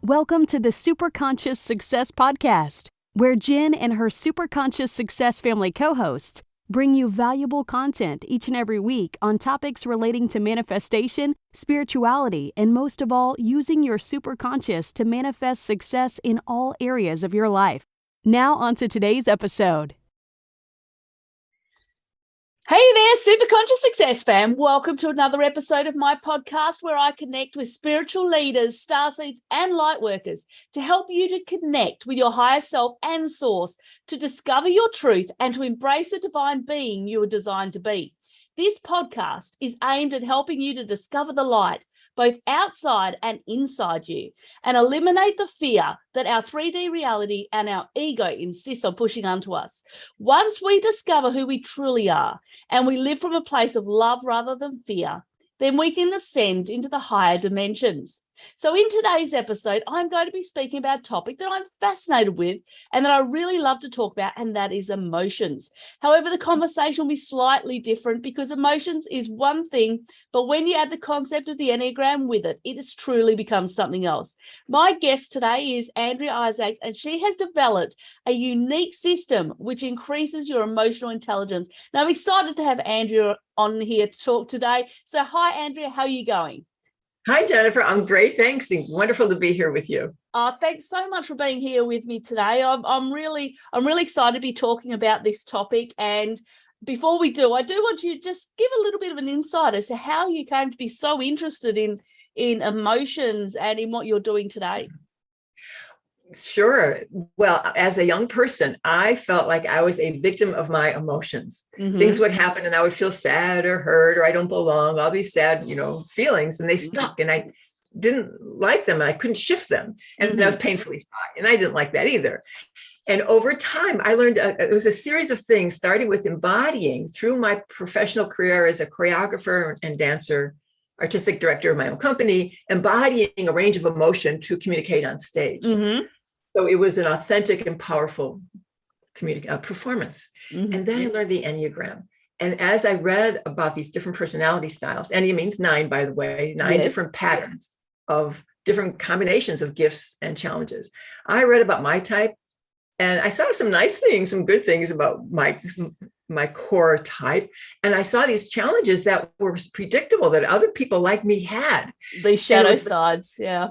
Welcome to the Superconscious Success Podcast, where Jen and her Superconscious Success family co-hosts bring you valuable content each and every week on topics relating to manifestation, spirituality, and most of all, using your superconscious to manifest success in all areas of your life. Now on to today's episode. Hey there, Superconscious Success fam. Welcome to another episode of my podcast where I connect with spiritual leaders, starseeds, and light workers to help you to connect with your higher self and source, to discover your truth and to embrace the divine being you were designed to be. This podcast is aimed at helping you to discover the light, both outside and inside you, and eliminate the fear that our 3D reality and our ego insists on pushing onto us. Once we discover who we truly are and we live from a place of love rather than fear, then we can ascend into the higher dimensions. So in today's episode, I'm going to be speaking about a topic that I'm fascinated with and that I really love to talk about, and that is emotions. However, the conversation will be slightly different because emotions is one thing, but when you add the concept of the Enneagram with it, it has truly become something else. My guest today is Andrea Isaacs, and she has developed a unique system which increases your emotional intelligence. Now, I'm excited to have Andrea on here to talk today. So hi, Andrea, how are you going? Hi, Jennifer. I'm great. Thanks. Wonderful to be here with you. Thanks so much for being here with me today. I'm really excited to be talking about this topic. And before we do, I do want you to just give a little bit of an insight as to how you came to be so interested in emotions and in what you're doing today. Sure. Well, as a young person, I felt like I was a victim of my emotions. Mm-hmm. Things would happen and I would feel sad or hurt or I don't belong, all these sad, feelings, and they stuck and I didn't like them and I couldn't shift them. And I was painfully shy, and I didn't like that either. And over time, I learned it was a series of things, starting with embodying through my professional career as a choreographer and dancer, artistic director of my own company, embodying a range of emotion to communicate on stage. Mm-hmm. So it was an authentic and powerful performance. Mm-hmm. And then I learned the Enneagram. And as I read about these different personality styles, Ennea means 9, by the way, 9 different patterns of different combinations of gifts and challenges. I read about my type, and I saw some nice things, some good things about my core type. And I saw these challenges that were predictable that other people like me had. These shadow sides, yeah.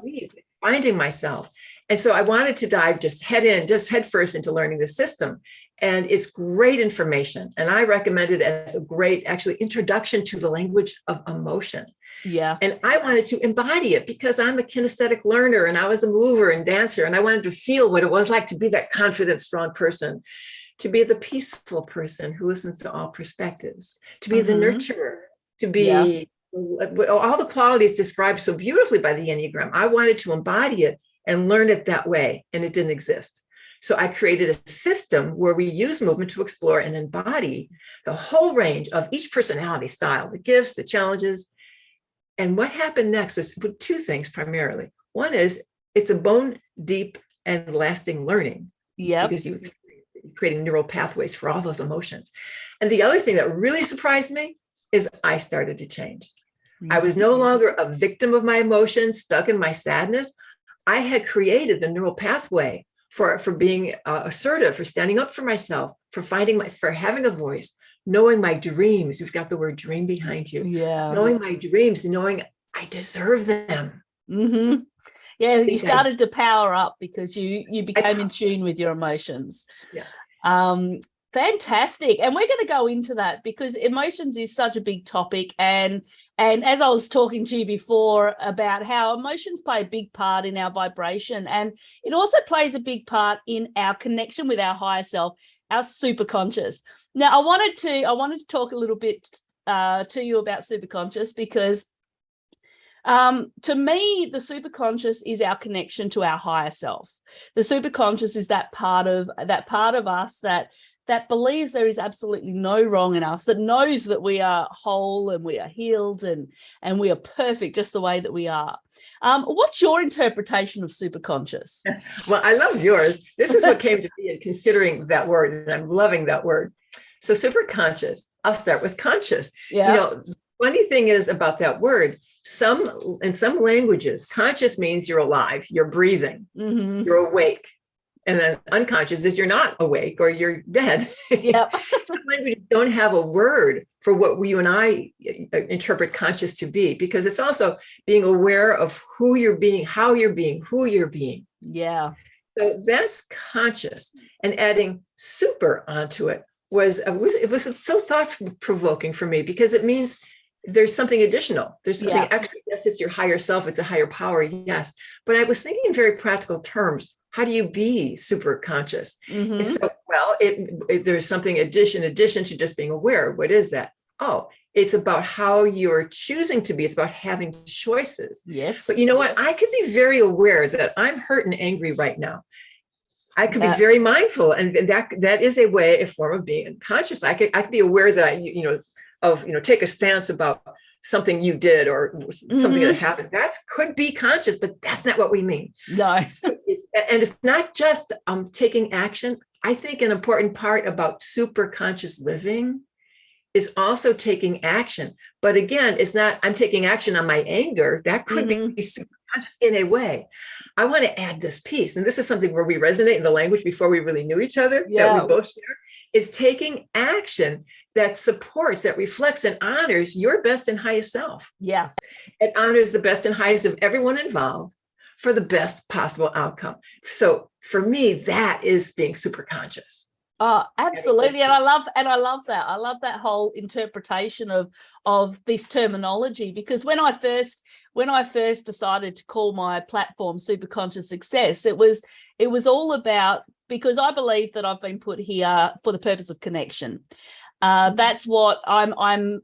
Finding myself. And so I wanted to dive head first into learning the system. And it's great information. And I recommend it as a great, actually, introduction to the language of emotion. Yeah. And I wanted to embody it because I'm a kinesthetic learner and I was a mover and dancer. And I wanted to feel what it was like to be that confident, strong person, to be the peaceful person who listens to all perspectives, to be the nurturer, to be all the qualities described so beautifully by the Enneagram. I wanted to embody it and learn it that way, and it didn't exist. So I created a system where we use movement to explore and embody the whole range of each personality style, the gifts, the challenges. And what happened next was 2 things primarily. One is it's a bone deep and lasting learning. Yeah. Because you're creating neural pathways for all those emotions. And the other thing that really surprised me is I started to change. Mm-hmm. I was no longer a victim of my emotions, stuck in my sadness. I had created the neural pathway for being assertive, for standing up for myself, for having a voice, knowing my dreams. You've got the word dream behind you. Yeah. Knowing my dreams, knowing I deserve them. Mm-hmm. Yeah, you started to power up because you became in tune with your emotions. Yeah. Fantastic. And we're going to go into that because emotions is such a big topic. And as I was talking to you before about how emotions play a big part in our vibration, and it also plays a big part in our connection with our higher self, our superconscious. Now, I wanted to talk a little bit to you about superconscious because to me, the superconscious is our connection to our higher self. The superconscious is that part of us that believes there is absolutely no wrong in us, that knows that we are whole and we are healed and we are perfect just the way that we are. What's your interpretation of superconscious? Well, I love yours. This is what came to me in considering that word, and I'm loving that word. So superconscious, I'll start with conscious. Yeah. The funny thing is about that word, In some languages, conscious means you're alive, you're breathing, you're awake. And then unconscious is you're not awake or you're dead. Yep. Some languages don't have a word for what you and I interpret conscious to be, because it's also being aware of who you're being, how you're being, who you're being. Yeah. So that's conscious. And adding super onto it was so thought-provoking for me, because it means there's something additional. There's something extra. Yes, it's your higher self. It's a higher power. Yes. But I was thinking in very practical terms. How do you be super conscious? And so, well, there's something addition to just being aware. What is that? Oh, it's about how you're choosing to be. It's about having choices. Yes. But you know what? I could be very aware that I'm hurt and angry right now. I could be very mindful, and that is a form of being conscious. I could be aware that take a stance about something you did or something that happened. That could be conscious, but that's not what we mean. No. So it's not just taking action. I think an important part about super conscious living is also taking action. But again, it's not, I'm taking action on my anger. That could be super conscious in a way. I want to add this piece. And this is something where we resonate in the language before we really knew each other, that we both share, is taking action that supports, that reflects and honors your best and highest self. Yeah. It honors the best and highest of everyone involved for the best possible outcome. So for me, that is being super conscious. Oh, absolutely. And I love that. I love that whole interpretation of this terminology, because when I first decided to call my platform Superconscious Success, it was all about, because I believe that I've been put here for the purpose of connection. That's what I'm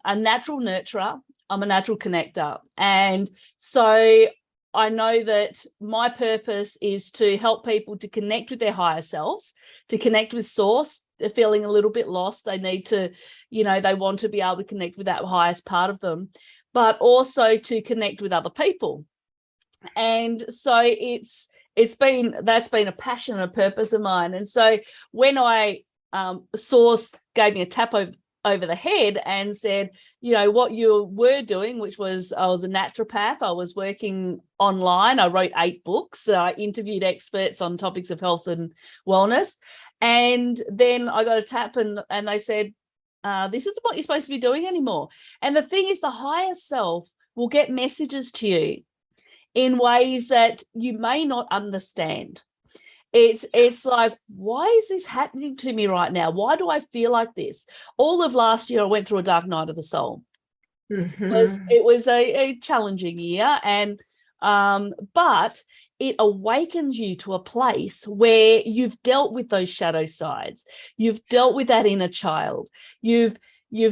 a natural nurturer. I'm a natural connector. And so I know that my purpose is to help people to connect with their higher selves, to connect with source. They're feeling a little bit lost. They need to, they want to be able to connect with that highest part of them, but also to connect with other people. And so that's been a passion and a purpose of mine. And so when Source gave me a tap over the head and said, what you were doing, which was, I was a naturopath, I was working online, I wrote 8 books, I interviewed experts on topics of health and wellness. And then I got a tap and they said, this isn't what you're supposed to be doing anymore. And the thing is, the higher self will get messages to you in ways that you may not understand. It's like, why is this happening to me right now? Why do I feel like this? All of last year, I went through a dark night of the soul. It was a challenging year, and but it awakens you to a place where you've dealt with those shadow sides. You've dealt with that inner child. You've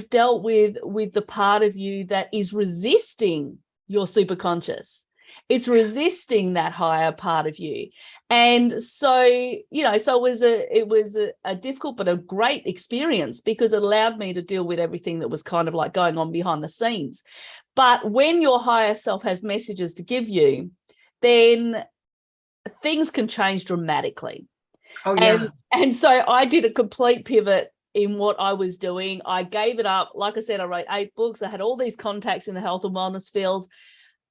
dealt with the part of you that is resisting your superconscious. It's resisting that higher part of you. And so, it was a difficult but a great experience, because it allowed me to deal with everything that was kind of like going on behind the scenes. But when your higher self has messages to give you, then things can change dramatically. Oh, yeah. And so I did a complete pivot in what I was doing. I gave it up. Like I said, I wrote 8 books. I had all these contacts in the health and wellness field.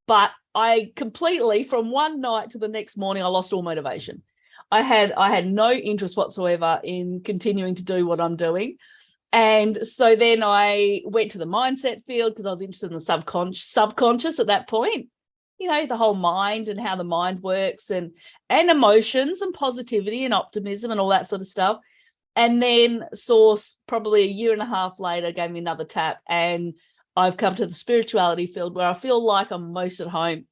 But I completely, from one night to the next morning, I lost all motivation. I had no interest whatsoever in continuing to do what I'm doing. And so then I went to the mindset field, because I was interested in the subconscious at that point. The whole mind and how the mind works, and emotions and positivity and optimism and all that sort of stuff. And then Source, probably a year and a half later, gave me another tap, and I've come to the spirituality field where I feel like I'm most at home.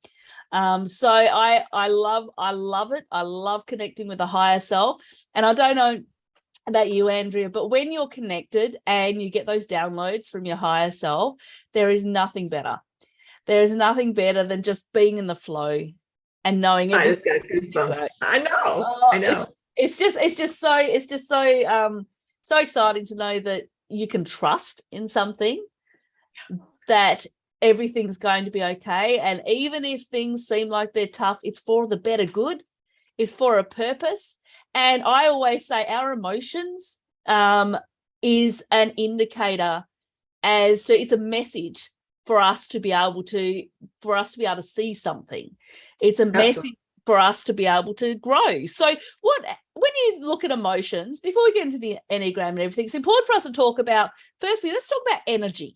So I love it. I love connecting with the higher self. And I don't know about you, Andrea, but when you're connected and you get those downloads from your higher self, there is nothing better. There is nothing better than just being in the flow and knowing. I just got goosebumps. I know. It's just so exciting to know that you can trust in something, that everything's going to be okay. And even if things seem like they're tough, it's for the better good. It's for a purpose. And I always say our emotions is an indicator, as to, it's a message for us to be able to see something. It's a Absolutely. message for us to be able to grow. So when you look at emotions, before we get into the Enneagram and everything, it's important for us to talk about, firstly, let's talk about energy,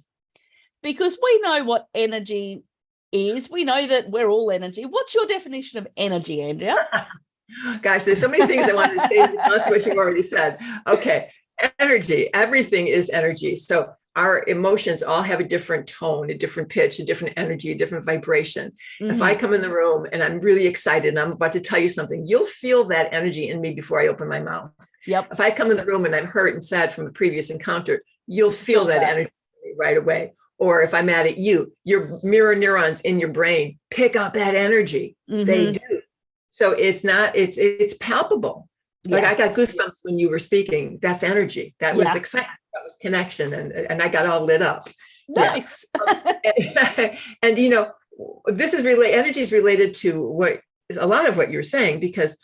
because we know what energy is. We know that we're all energy. What's your definition of energy, Andrea? Gosh, there's so many things I wanted to say in response to what you've already said. Okay, energy, everything is energy. So our emotions all have a different tone, a different pitch, a different energy, a different vibration. If I come in the room and I'm really excited and I'm about to tell you something, you'll feel that energy in me before I open my mouth. Yep. If I come in the room and I'm hurt and sad from a previous encounter, you'll feel that energy right away. Or if I'm mad at you, your mirror neurons in your brain pick up that energy. They do. So it's palpable. Yeah. Like I got goosebumps when you were speaking. That's energy. That was excitement. That was connection. And I got all lit up. Nice. Yeah. and this is really, energy is related to a lot of what you're saying, because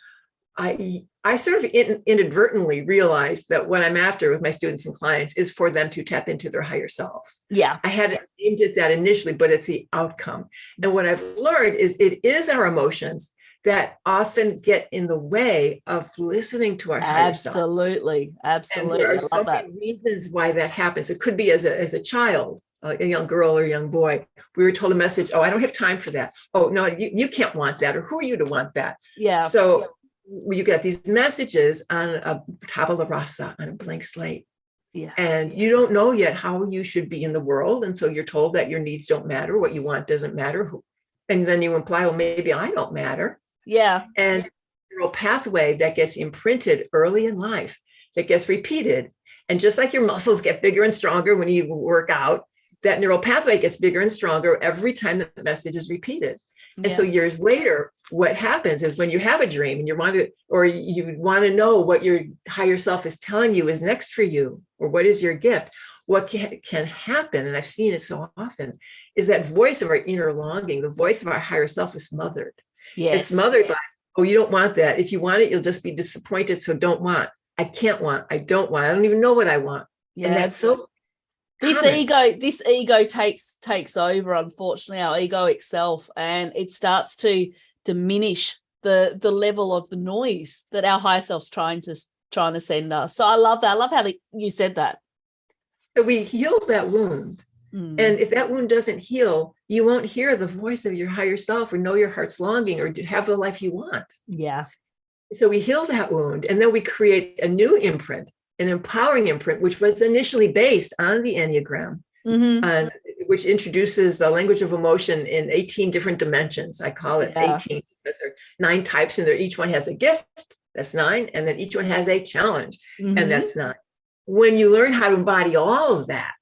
I sort of inadvertently realized that what I'm after with my students and clients is for them to tap into their higher selves. Yeah. I hadn't aimed at that initially, but it's the outcome. And what I've learned is it is our emotions that often get in the way of listening to our higher self. Absolutely. And there are so many reasons why that happens. It could be as a child, a young girl or a young boy. We were told a message, oh, I don't have time for that. Oh, no, you can't want that. Or who are you to want that? Yeah. So you get these messages on a tabula rasa, on a blank slate. Yeah. And you don't know yet how you should be in the world. And so you're told that your needs don't matter. What you want doesn't matter. And then you imply, well, maybe I don't matter. Yeah. And neural pathway that gets imprinted early in life, that gets repeated. And just like your muscles get bigger and stronger when you work out, that neural pathway gets bigger and stronger every time the message is repeated. And so years later, what happens is when you have a dream and you want to know what your higher self is telling you is next for you, or what is your gift, what can happen, and I've seen it so often, is that voice of our inner longing, the voice of our higher self is smothered. Yes. It's smothered by, oh, you don't want that. If you want it, you'll just be disappointed. So don't want. I can't want. I don't want. I don't even know what I want. Yeah. And that's so This ego takes over, unfortunately, our egoic self, and it starts to diminish the level of the noise that our higher self's trying to send us. So I love that. I love how you said that. So we heal that wound. And if that wound doesn't heal, you won't hear the voice of your higher self or know your heart's longing or have the life you want. Yeah. So we heal that wound, and then we create a new imprint, an empowering imprint, which was initially based on the Enneagram, which introduces the language of emotion in 18 different dimensions. I call it 18 because there are 9 types, and each one has a gift, that's 9, and then each one has a challenge, and that's 9. When you learn how to embody all of that,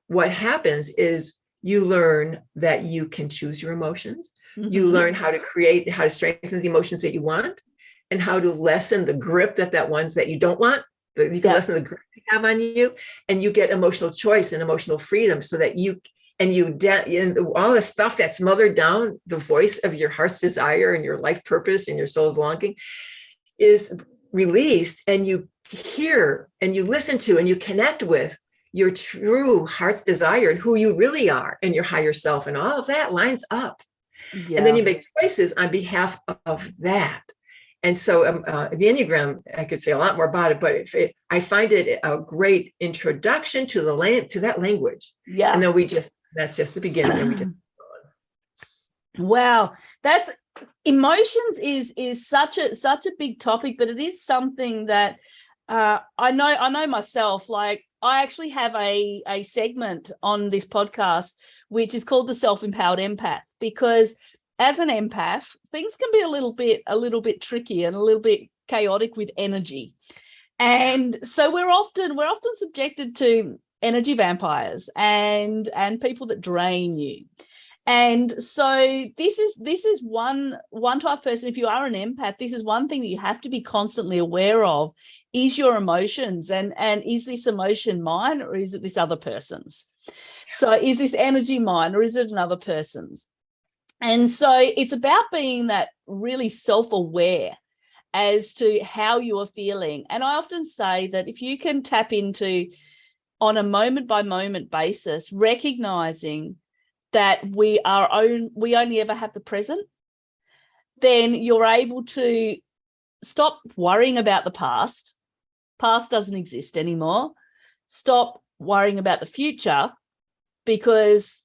what happens is you learn that you can choose your emotions. You learn how to strengthen the emotions that you want, and how to lessen the grip that ones that you don't want. You can lessen the grip they have on you, and you get emotional choice and emotional freedom, so that all the stuff that's smothered down, the voice of your heart's desire and your life purpose and your soul's longing is released, and you hear and you listen to and you connect with your true heart's desire and who you really are and your higher self, and all of that lines up. And then you make choices on behalf of that. And so the Enneagram, I could say a lot more about it, but I find it a great introduction to that language. Yeah. And then that's just the beginning. And we just wow. That's emotions is such a big topic, but it is something that I know myself, like I actually have a segment on this podcast, which is called the Self-Empowered Empath, because as an empath, things can be a little bit tricky and a little bit chaotic with energy. And so we're often subjected to energy vampires and people that drain you. And so this is one type of person. If you are an empath, this is one thing that you have to be constantly aware of, is your emotions, and is this emotion mine, or is it this other person's? So is this energy mine, or is it another person's? And so it's about being that really self-aware as to how you are feeling. And I often say that if you can tap into, on a moment by moment basis, recognizing that we only ever have the present, then you're able to stop worrying about the past. Past doesn't exist anymore. Stop worrying about the future, because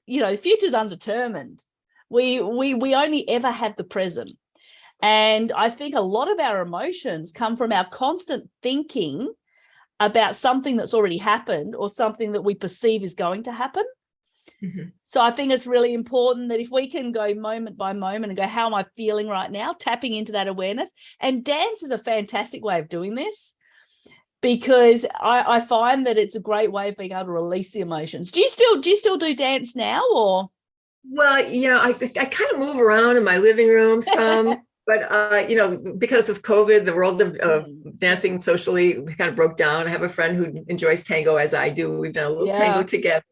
the future's undetermined. We only ever have the present. And I think a lot of our emotions come from our constant thinking about something that's already happened or something that we perceive is going to happen. Mm-hmm. So I think it's really important that if we can go moment by moment and go, how am I feeling right now? Tapping into that awareness. And dance is a fantastic way of doing this, because I find that it's a great way of being able to release the emotions. Do you still do dance now, or? Well, I kind of move around in my living room some. But, because of COVID, the world of dancing socially kind of broke down. I have a friend who enjoys tango as I do. We've done a little tango together.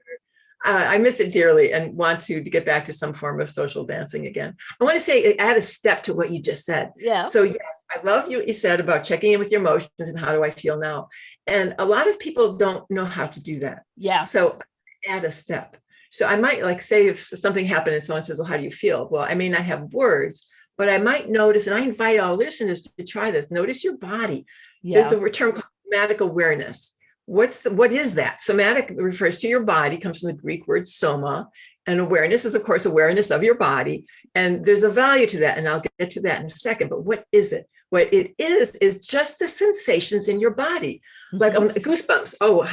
I miss it dearly and want to get back to some form of social dancing again. I want to say, add a step to what you just said. Yeah. So yes, I love what you said about checking in with your emotions and how do I feel now? And a lot of people don't know how to do that. Yeah. So add a step. So I might say if something happened and someone says, well, how do you feel? Well, I may not have words, but I might notice, and I invite all listeners to try this. Notice your body. Yeah. There's a term called somatic awareness. What is that? Somatic refers to your body, comes from the Greek word soma, and awareness is, of course, awareness of your body. And there's a value to that, and I'll get to that in a second. But what is it? What it is just the sensations in your body, like goosebumps. Oh,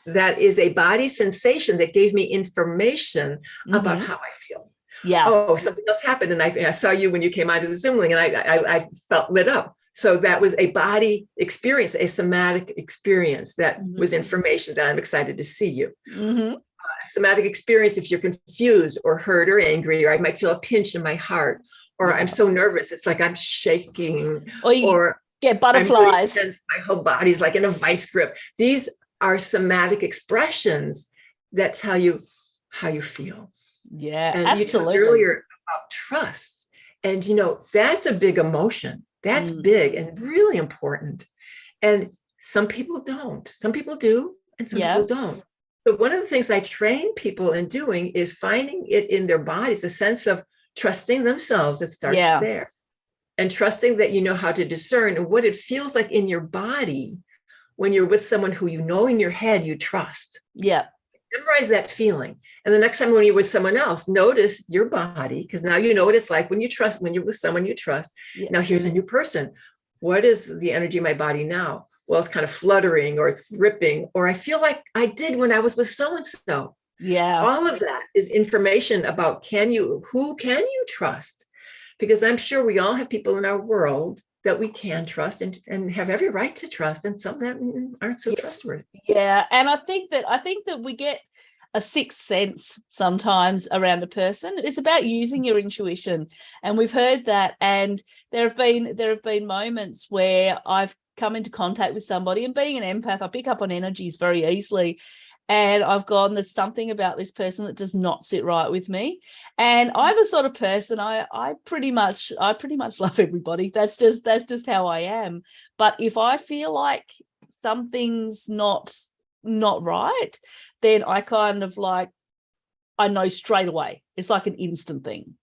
that is a body sensation that gave me information about how I feel. Yeah. Oh, something else happened, and I saw you when you came onto the Zoom link, and I felt lit up. So that was a body experience, a somatic experience that was information that I'm excited to see you. Mm-hmm. Somatic experience, if you're confused or hurt or angry, or I might feel a pinch in my heart, or I'm so nervous, it's like I'm shaking, or get butterflies. Really tense, my whole body's like in a vice grip. These are somatic expressions that tell you how you feel. Yeah, and absolutely. You talked earlier about trust, and that's a big emotion. That's big and really important. And some people don't. Some people do, and some people don't. So one of the things I train people in doing is finding it in their bodies, a sense of trusting themselves. It starts there. And trusting that you know how to discern and what it feels like in your body when you're with someone who in your head you trust. Yeah. Memorize that feeling. And the next time when you're with someone else, notice your body, because now you know what it's like when you're with someone you trust. Yeah. Now here's a new person. What is the energy in my body now? Well, it's kind of fluttering, or it's gripping, or I feel like I did when I was with so-and-so. Yeah. All of that is information about who can you trust? Because I'm sure we all have people in our world that we can trust and have every right to trust, and some that aren't so trustworthy. Yeah. And I think that we get a sixth sense sometimes around a person. It's about using your intuition. And we've heard that. And there have been moments where I've come into contact with somebody, and being an empath, I pick up on energies very easily. And I've gone, there's something about this person that does not sit right with me. And I'm the sort of person, I pretty much love everybody. That's just how I am. But if I feel like something's not right, then I kind of I know straight away. It's like an instant thing.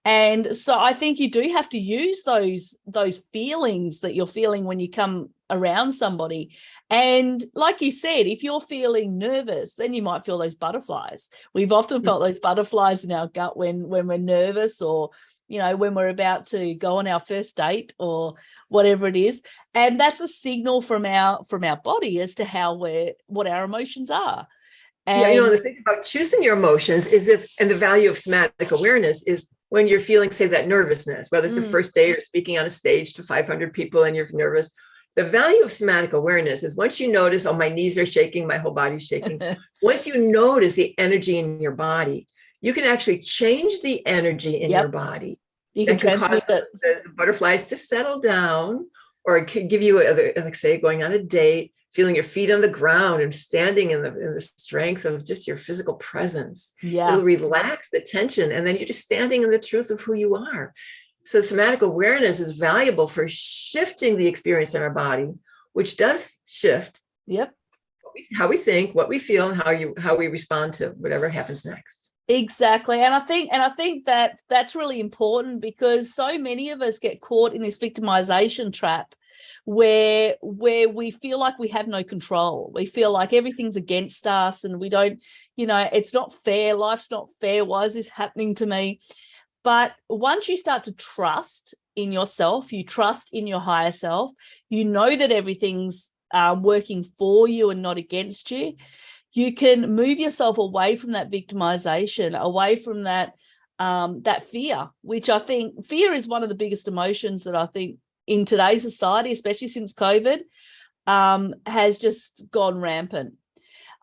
And so I think you do have to use those feelings that you're feeling when you come around somebody. And like you said, if you're feeling nervous, then you might feel those butterflies. We've often felt those butterflies in our gut when we're nervous, or when we're about to go on our first date or whatever it is. And that's a signal from our body as to what our emotions are. And the thing about choosing your emotions and the value of somatic awareness is when you're feeling, say, that nervousness, whether it's a first date or speaking on a stage to 500 people and you're nervous. The value of somatic awareness is once you notice, oh, my knees are shaking, my whole body's shaking. Once you notice the energy in your body, you can actually change the energy in your body. You can transmit cause the butterflies to settle down, or it could give you, like say, going on a date, feeling your feet on the ground and standing in the strength of just your physical presence. Yeah. It'll relax the tension, and then you're just standing in the truth of who you are. So somatic awareness is valuable for shifting the experience in our body, which does shift how we think, what we feel, and how we respond to whatever happens next. Exactly. And I think that that's really important, because so many of us get caught in this victimization trap where we feel like we have no control. We feel like everything's against us, and we don't, it's not fair. Life's not fair. Why is this happening to me? But once you start to trust in yourself, you trust in your higher self, you know that everything's working for you and not against you, you can move yourself away from that victimization, away from that that fear, which I think fear is one of the biggest emotions that I think in today's society, especially since COVID, has just gone rampant.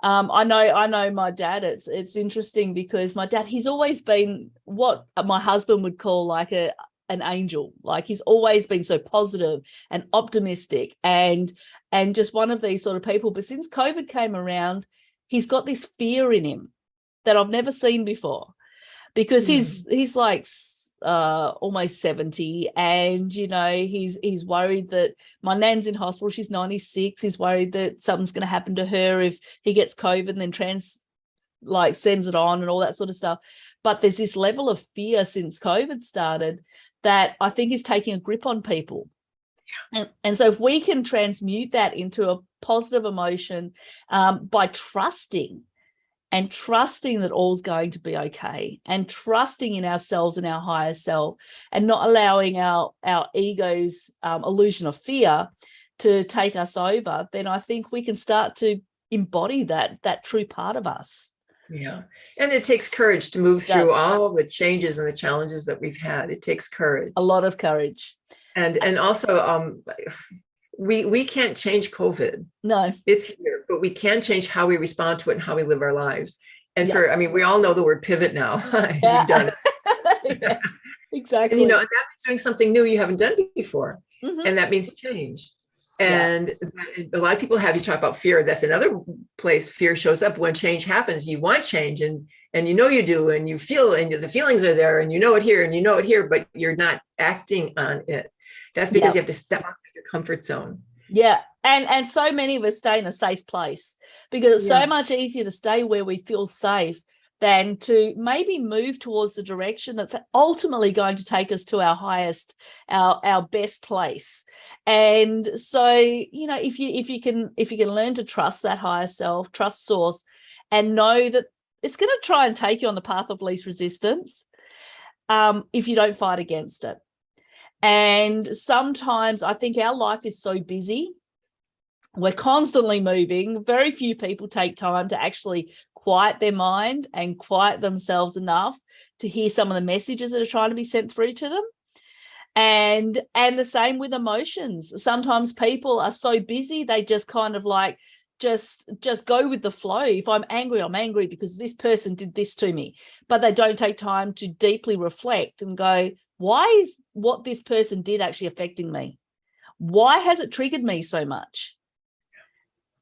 I know my dad. It's interesting because my dad, he's always been what my husband would call like an angel. Like, he's always been so positive and optimistic and just one of these sort of people. But since COVID came around, he's got this fear in him that I've never seen before, because he's like almost 70, and he's worried that my nan's in hospital. She's 96. He's worried that something's going to happen to her if he gets COVID and then sends it on and all that sort of stuff. But there's this level of fear since COVID started that I think is taking a grip on people. And so if we can transmute that into a positive emotion by trusting that all's going to be okay, and trusting in ourselves and our higher self, and not allowing our ego's illusion of fear to take us over, then I think we can start to embody that true part of us. Yeah. And it takes courage to move through all the changes and the challenges that we've had. It takes courage. A lot of courage. And also we can't change COVID. No. It's here, but we can change how we respond to it and how we live our lives. And we all know the word pivot now. Yeah. You've done it. Yeah, exactly. And that means doing something new you haven't done before. Mm-hmm. And that means change. And a lot of people have, you talk about fear. That's another place fear shows up. When change happens, you want change, and you do, and you feel, and the feelings are there, and you know it here, and you know it here, but you're not acting on it. That's because you have to step out of your comfort zone. Yeah. And so many of us stay in a safe place, because it's so much easier to stay where we feel safe than to maybe move towards the direction that's ultimately going to take us to our highest, our best place. And so, if you can learn to trust that higher self, trust source, and know that it's going to try and take you on the path of least resistance, if you don't fight against it. And sometimes I think our life is so busy, we're constantly moving. Very few people take time to actually quiet their mind and quiet themselves enough to hear some of the messages that are trying to be sent through to them. And the same with emotions. Sometimes people are so busy, they just kind of like just go with the flow. If I'm angry because this person did this to me, but they don't take time to deeply reflect and go, why is what this person did actually affecting me? Why has it triggered me so much?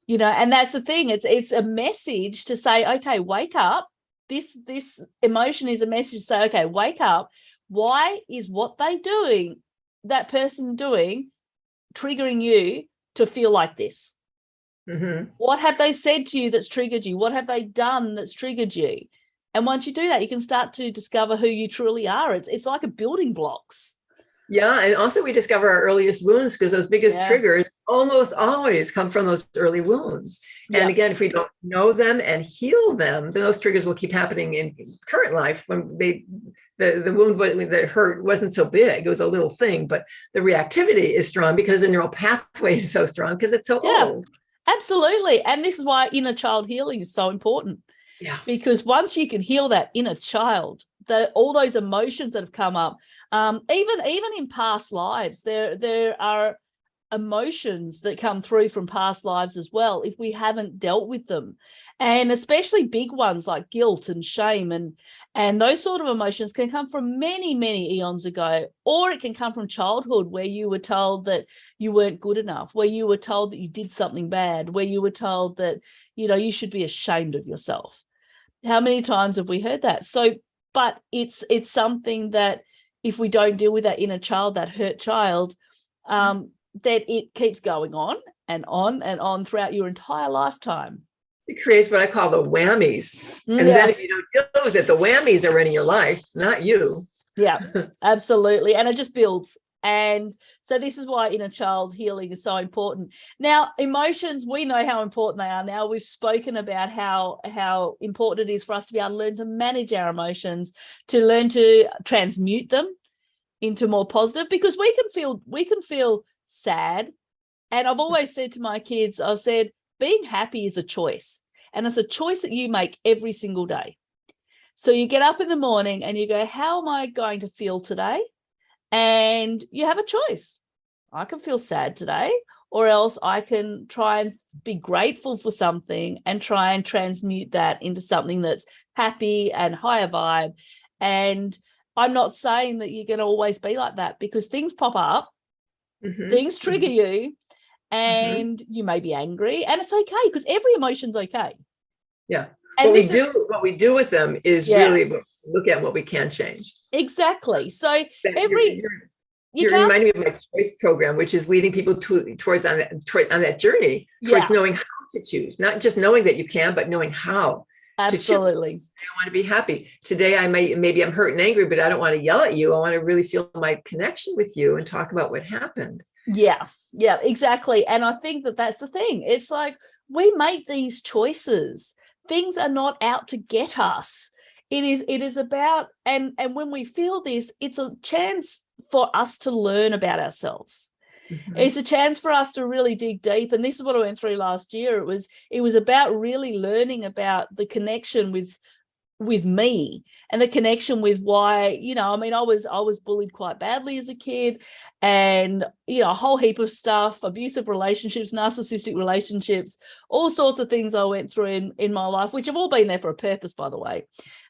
And that's the thing. It's a message to say, okay, wake up. This emotion is a message to say, okay, wake up. Why is what that person doing, triggering you to feel like this? Mm-hmm. What have they said to you that's triggered you? What have they done that's triggered you? And once you do that, you can start to discover who you truly are. It's like a building blocks. Yeah. And also we discover our earliest wounds, because those biggest triggers almost always come from those early wounds. And again, if we don't know them and heal them, then those triggers will keep happening in current life when the wound, the hurt wasn't so big. It was a little thing, but the reactivity is strong because the neural pathway is so strong because it's so old. Absolutely. And this is why inner child healing is so important. Yeah. Because once you can heal that inner child, all those emotions that have come up, even in past lives, there are emotions that come through from past lives as well, if we haven't dealt with them. And especially big ones like guilt and shame and those sort of emotions can come from many, many eons ago, or it can come from childhood, where you were told that you weren't good enough, where you were told that you did something bad, where you were told that, you should be ashamed of yourself. How many times have we heard that? So, but it's something that if we don't deal with that inner child, that hurt child, that it keeps going on and on and on throughout your entire lifetime. It creates what I call the whammies. And then if you don't deal with it, the whammies are running your life, not you. Yeah, absolutely. And it just builds. And so this is why inner child healing is so important. Now, emotions, we know how important they are now. We've spoken about how important it is for us to be able to learn to manage our emotions, to learn to transmute them into more positive, because we can feel sad. And I've always said to my kids, I've said, being happy is a choice. And it's a choice that you make every single day. So you get up in the morning and you go, how am I going to feel today? And you have a choice. I can feel sad today, or else I can try and be grateful for something and try and transmute that into something that's happy and higher vibe. And I'm not saying that you're going to always be like that, because things pop up, things trigger you, and you may be angry, and it's okay, because every emotion's okay. Yeah. And what we do with them is really look at what we can change. Exactly. So you're reminding me of my choice program, which is leading people towards on that journey towards knowing how to choose, not just knowing that you can, but knowing how. Absolutely. I want to be happy today. Maybe I'm hurt and angry, but I don't want to yell at you. I want to really feel my connection with you and talk about what happened. Yeah, exactly. And I think that that's the thing. It's like, we make these choices. Things are not out to get us. It is about, and when we feel this, it's a chance for us to learn about ourselves. It's a chance for us to really dig deep. And this is what I went through last year. It was about really learning about the connection with me, and the connection with why, I was bullied quite badly as a kid, and a whole heap of stuff, abusive relationships, narcissistic relationships, all sorts of things I went through in my life, which have all been there for a purpose, by the way.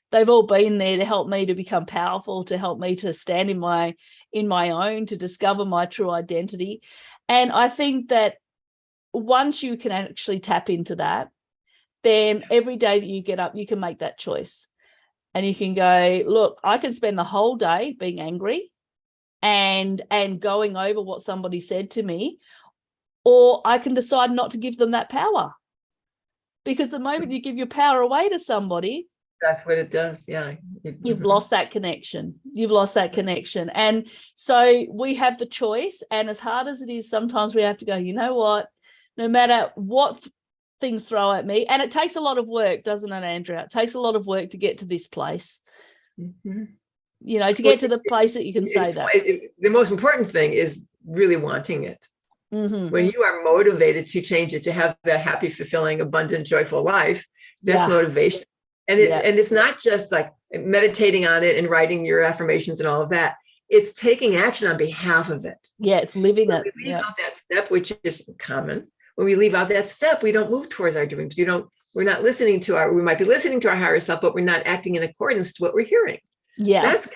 They've all been there to help me to become powerful, to help me to stand in my own, to discover my true identity. And I think that once you can actually tap into that, then every day that you get up, you can make that choice. And you can go, look, I can spend the whole day being angry and going over what somebody said to me, or I can decide not to give them that power. Because the moment you give your power away to somebody, that's what it does. Yeah. You've lost that connection. And so we have the choice. And as hard as it is, sometimes we have to go, you know what, no matter what things throw at me, and it takes a lot of work, doesn't it, Andrea? It takes a lot of work to get to this place. To get to the place that you can say that. The most important thing is really wanting it. When you are motivated to change it, to have that happy, fulfilling, abundant, joyful life, that's motivation. And it's not just like meditating on it and writing your affirmations and all of that. It's taking action on behalf of it. Yeah, it's living it. We leave out that step, which is common. When we leave out that step, we don't move towards our dreams. We're not listening to we might be listening to our higher self, but we're not acting in accordance to what we're hearing. Yeah. That's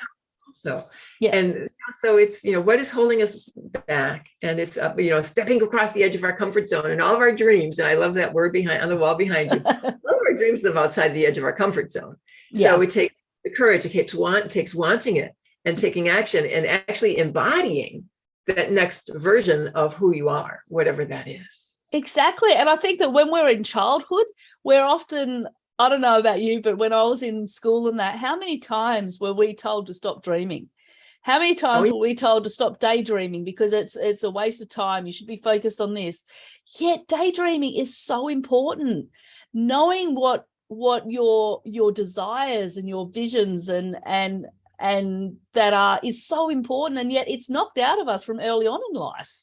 also. Yeah. And so it's, what is holding us back? And it's, stepping across the edge of our comfort zone and all of our dreams. And I love that word on the wall behind you. All of our dreams live outside the edge of our comfort zone. So we take the courage, it takes wanting it and taking action and actually embodying that next version of who you are, whatever that is. Exactly. And I think that when we're in childhood, we're often, I don't know about you, but when I was in school and that, how many times were we told to stop dreaming? How many times were we told to stop daydreaming because it's a waste of time? You should be focused on this. Yet daydreaming is so important. Knowing what your desires and your visions and that are is so important, and yet it's knocked out of us from early on in life.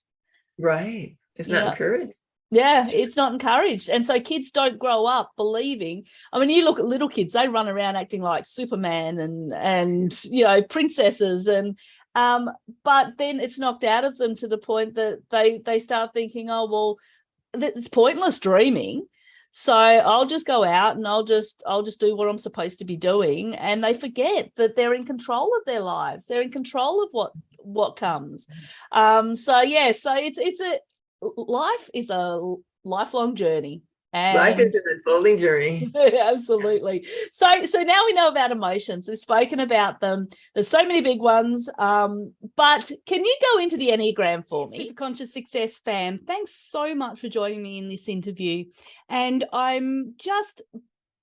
Right. It's not encouraged. Yeah, it's not encouraged. And so kids don't grow up believing. I mean, you look at little kids, they run around acting like Superman and princesses, and but then it's knocked out of them to the point that they start thinking, oh, well, it's pointless dreaming. So I'll just go out and I'll just do what I'm supposed to be doing. And they forget that they're in control of their lives. They're in control of what comes. So it's life is a lifelong journey. Life is an unfolding journey. Absolutely. So now we know about emotions. We've spoken about them. There's so many big ones. But can you go into the Enneagram for me? Superconscious Success fam, thanks so much for joining me in this interview. And I'm just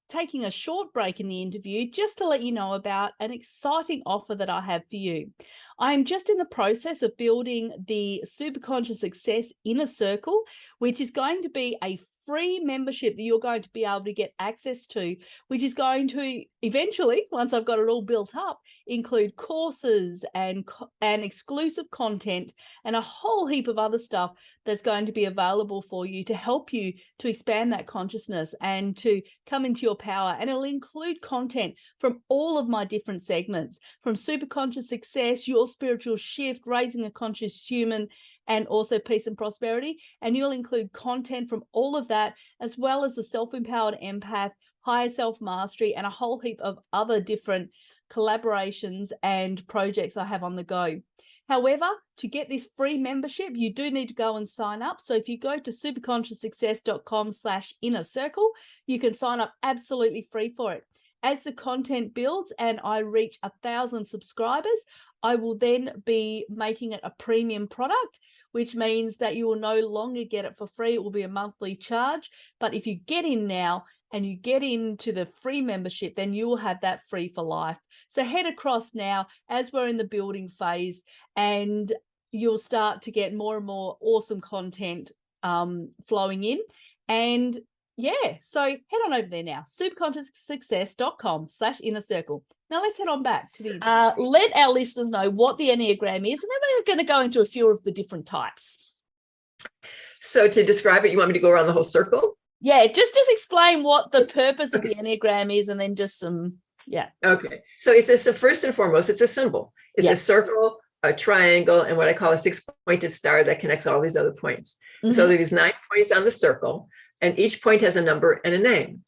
taking a short break in the interview just to let you know about an exciting offer that I have for you. I'm just in the process of building the Superconscious Success Inner Circle, which is going to be a free membership that you're going to be able to get access to, which is going to eventually, once I've got it all built up, include courses and exclusive content and a whole heap of other stuff that's going to be available for you to help you to expand that consciousness and to come into your power. And it'll include content from all of my different segments, from Superconscious Success, Your Spiritual Shift, Raising a Conscious Human, and also Peace and Prosperity. And you'll include content from all of that, as well as the Self-Empowered Empath, Higher Self-Mastery, and a whole heap of other different collaborations and projects I have on the go. However, to get this free membership, you do need to go and sign up. So if you go to superconscioussuccess.com/inner circle, you can sign up absolutely free for it. As the content builds and I reach 1,000 subscribers, I will then be making it a premium product, which means that you will no longer get it for free. It will be a monthly charge. But if you get in now and you get into the free membership, then you will have that free for life. So head across now as we're in the building phase, and you'll start to get more and more awesome content flowing in. And yeah, so head on over there now, superconscioussuccess.com/inner circle. Now let's head on back to the let our listeners know what the Enneagram is, and then we're going to go into a few of the different types. So to describe it, you want me to go around the whole circle? Yeah, just explain what the purpose of the Enneagram is, and then just some, yeah. Okay, so it's a first and foremost, it's a symbol. It's a circle, a triangle, and what I call a 6-pointed star that connects all these other points. Mm-hmm. So there's 9 points on the circle, and each point has a number and a name.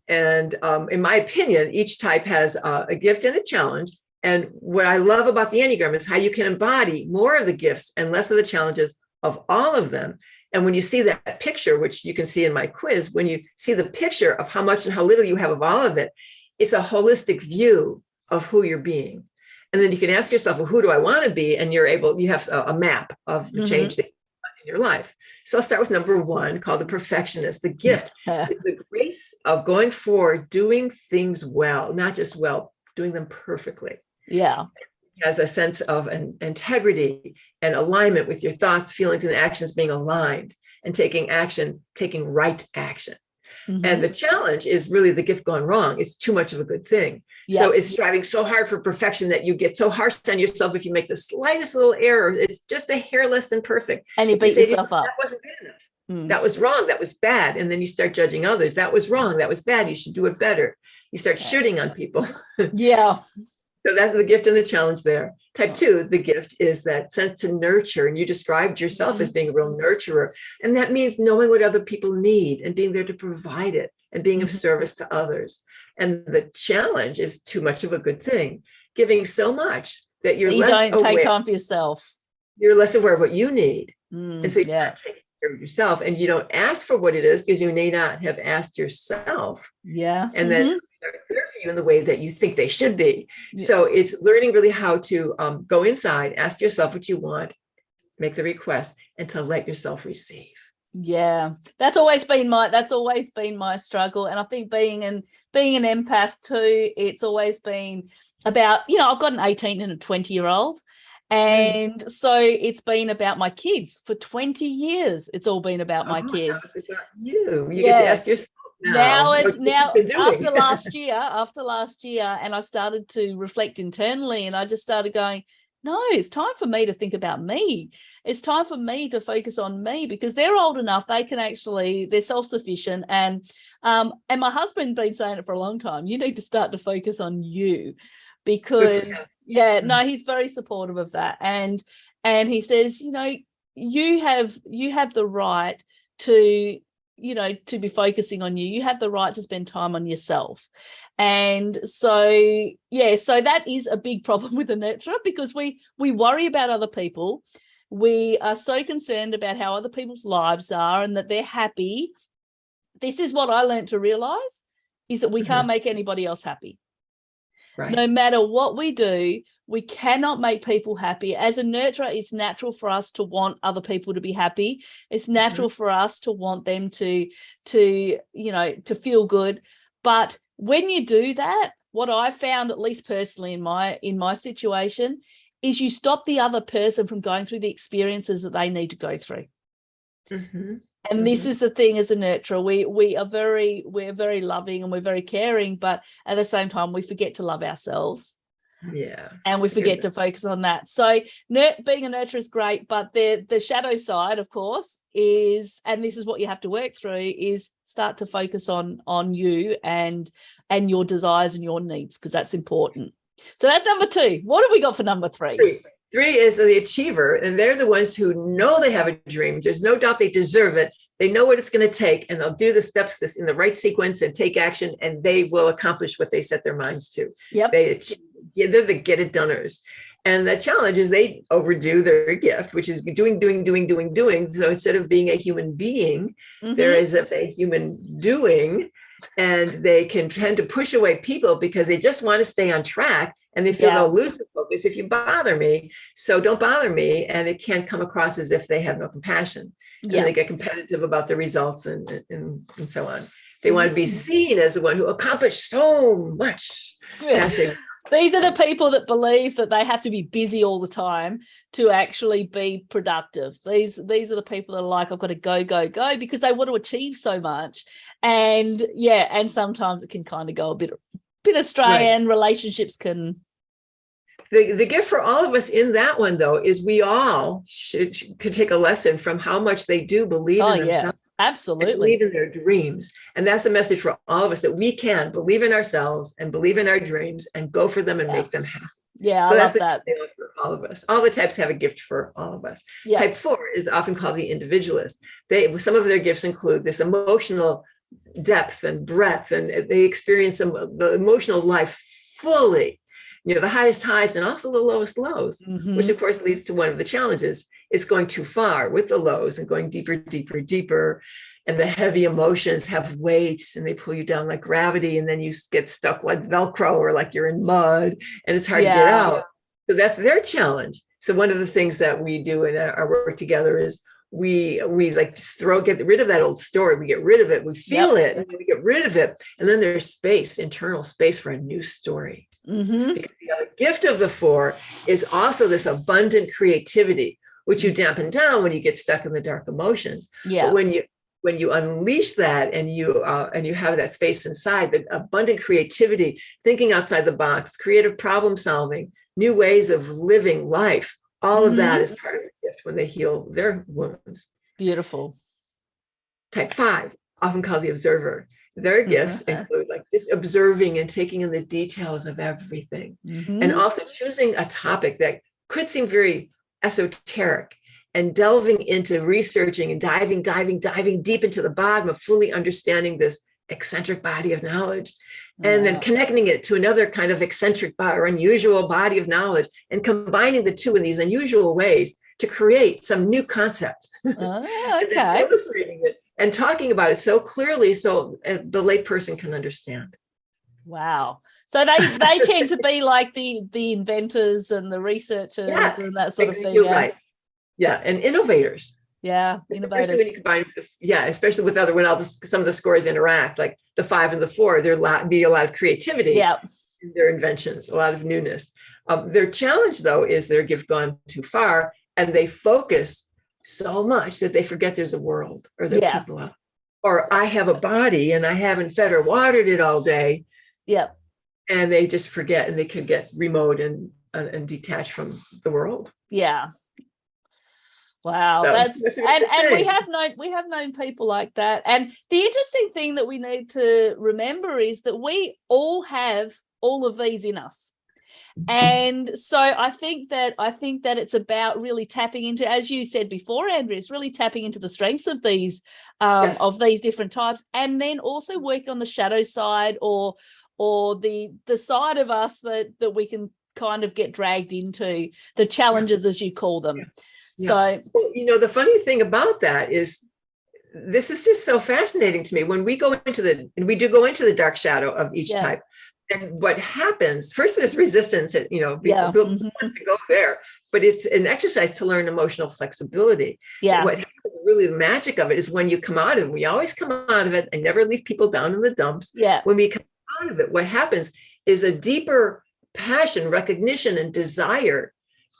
And in my opinion, each type has a gift and a challenge. And what I love about the Enneagram is how you can embody more of the gifts and less of the challenges of all of them. And when you see that picture, which you can see in my quiz, when you see the picture of how much and how little you have of all of it, it's a holistic view of who you're being. And then you can ask yourself, well, who do I want to be? And you have a map of the change that you want in your life. So I'll start with number 1, called the perfectionist. The gift is the grace of going forward, doing things well, not just well, doing them perfectly. Yeah. It has a sense of an integrity and alignment with your thoughts, feelings, and actions being aligned, and taking action, taking right action. Mm-hmm. And the challenge is really the gift gone wrong. It's too much of a good thing. Yeah. So it's striving so hard for perfection that you get so harsh on yourself if you make the slightest little error. It's just a hair less than perfect. And you beat yourself up. That wasn't good enough. That was wrong. That was bad. And then you start judging others. That was wrong. That was bad. You should do it better. You start shooting on people. Yeah. So that's the gift and the challenge there. Type 2, the gift is that sense to nurture. And you described yourself as being a real nurturer. And that means knowing what other people need and being there to provide it and being of service to others. And the challenge is too much of a good thing, giving so much that you don't take time for yourself. You're less aware of what you need. And so you're not taking care of yourself, and you don't ask for what it is because you may not have asked yourself. Yeah. And then they're there for you in the way that you think they should be. Yeah. So it's learning really how to go inside, ask yourself what you want, make the request, and to let yourself receive. Yeah, that's always been my struggle. And I think being an empath too, it's always been about, I've got an 18 and a 20-year-old. And so it's been about my kids for 20 years. It's all been about my kids. It's about you. You get to ask yourself now after last year, and I started to reflect internally, and I just started going, no, it's time for me to think about me. It's time for me to focus on me, because they're old enough. They're self-sufficient. And my husband's been saying it for a long time. You need to start to focus on you, because he's very supportive of that. And he says, you have the right to be focusing on you. You have the right to spend time on yourself. And so that is a big problem with a nurturer, because we worry about other people. We are so concerned about how other people's lives are and that they're happy. this is what I learned to realize, is that we can't make anybody else happy. Right. No matter what we do, we cannot make people happy. As a nurturer, it's natural for us to want other people to be happy. It's natural for us to want them to feel good. But when you do that, what I found, at least personally in my situation, is you stop the other person from going through the experiences that they need to go through. And this is the thing, as a nurturer, we're very loving and we're very caring, but at the same time we forget to love ourselves. Yeah. And we forget to focus on that. So being a nurturer is great, but the shadow side, of course, is, and this is what you have to work through, is start to focus on you and your desires and your needs, because that's important. So that's number 2. What have we got for number 3? 3 is the achiever, and they're the ones who know they have a dream. There's no doubt they deserve it. They know what it's going to take, and they'll do the steps in the right sequence and take action, and they will accomplish what they set their minds to. Yep. They're the get-it-doners. And the challenge is they overdo their gift, which is doing. So instead of being a human being, there is a human doing, and they can tend to push away people because they just want to stay on track, and they feel they'll lose the focus if you bother me. So don't bother me. And it can come across as if they have no compassion. And they get competitive about the results and so on. They want to be seen as the one who accomplished so much. These are the people that believe that they have to be busy all the time to actually be productive. These are the people that are like, I've got to go, because they want to achieve so much. And sometimes it can kind of go a bit astray, and relationships can. The gift for all of us in that one, though, is we all could take a lesson from how much they do believe in themselves. Absolutely. And believe in their dreams. And that's a message for all of us, that we can believe in ourselves and believe in our dreams and go for them and make them happen. Yeah, so I that's love that. For all of us. All the types have a gift for all of us. Yeah. Type 4 is often called the individualist. Some of their gifts include this emotional depth and breadth, and they experience the emotional life fully. The highest highs and also the lowest lows, which of course leads to one of the challenges. It's going too far with the lows and going deeper. And the heavy emotions have weight and they pull you down like gravity. And then you get stuck like Velcro or like you're in mud and it's hard to get out. So that's their challenge. So one of the things that we do in our work together is we like just get rid of that old story. We get rid of it. We feel it and we get rid of it. And then there's internal space for a new story. Because the other gift of the 4 is also this abundant creativity, which you dampen down when you get stuck in the dark emotions. But when you unleash that and you have that space inside, the abundant creativity, thinking outside the box, creative problem solving, new ways of living life, all of that is part of the gift when they heal their wounds. Beautiful. Type 5, often called the observer. Their gifts include like just observing and taking in the details of everything, and also choosing a topic that could seem very esoteric and delving into researching and diving deep into the bottom of fully understanding this eccentric body of knowledge, and then connecting it to another kind of eccentric or unusual body of knowledge, and combining the two in these unusual ways to create some new concept. Okay. Illustrating it and talking about it so clearly so the layperson can understand. Wow. So they tend to be like the inventors and the researchers and that sort of thing. You're right. Yeah, and innovators. Yeah, innovators. Especially when you combine, especially with when some of the scores interact, like the 5 and the 4, there'll be a lot of creativity in their inventions, a lot of newness. Their challenge, though, is their gift gone too far, and they focus so much that they forget there's a world or there are people out. Or I have a body and I haven't fed or watered it all day. Yeah. And they just forget, and they can get remote and detached from the world. Yeah. Wow. And we have known people like that. And the interesting thing that we need to remember is that we all have all of these in us. And so I think that it's about really tapping into, as you said before, Andrea, it's really tapping into the strengths of these different types, and then also working on the shadow side or the side of us that we can kind of get dragged into, the challenges as you call them. So the funny thing about that is this is just so fascinating to me. When we go into we do go into the dark shadow of each type. And what happens, first there's resistance, people wants to go there, but it's an exercise to learn emotional flexibility. Yeah. What happens, really the magic of it is when you come out of it, we always come out of it. I never leave people down in the dumps. Yeah. When we come out of it, what happens is a deeper passion, recognition, and desire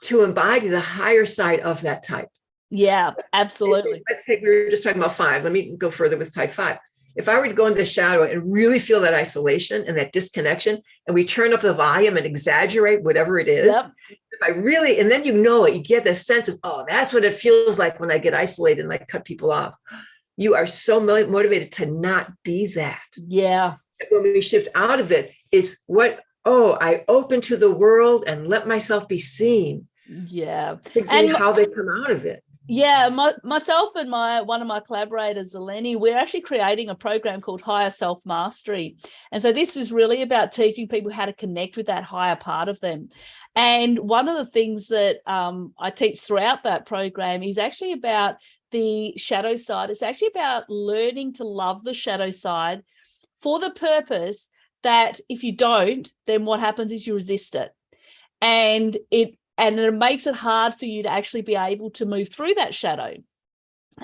to embody the higher side of that type. Yeah, absolutely. Let's take, we were just talking about 5. Let me go further with type 5. If I were to go into the shadow and really feel that isolation and that disconnection, and we turn up the volume and exaggerate whatever it is, if I really, and then you get this sense of, oh, that's what it feels like when I get isolated and I cut people off. You are so motivated to not be that. Yeah. When we shift out of it, it's I open to the world and let myself be seen. Yeah. And how they come out of it. Yeah, myself and one of my collaborators, Eleni, we're actually creating a program called Higher Self Mastery. And so this is really about teaching people how to connect with that higher part of them. And one of the things that I teach throughout that program is actually about the shadow side. It's actually about learning to love the shadow side for the purpose that if you don't, then what happens is you resist it. And it makes it hard for you to actually be able to move through that shadow.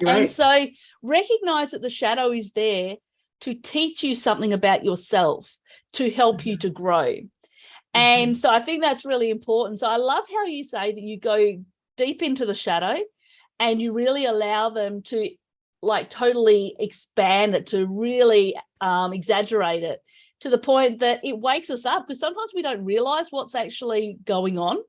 Right. And so recognize that the shadow is there to teach you something about yourself, to help you to grow. And so I think that's really important. So I love how you say that you go deep into the shadow and you really allow them to totally expand it, to really exaggerate it to the point that it wakes us up, because sometimes we don't realize what's actually going on.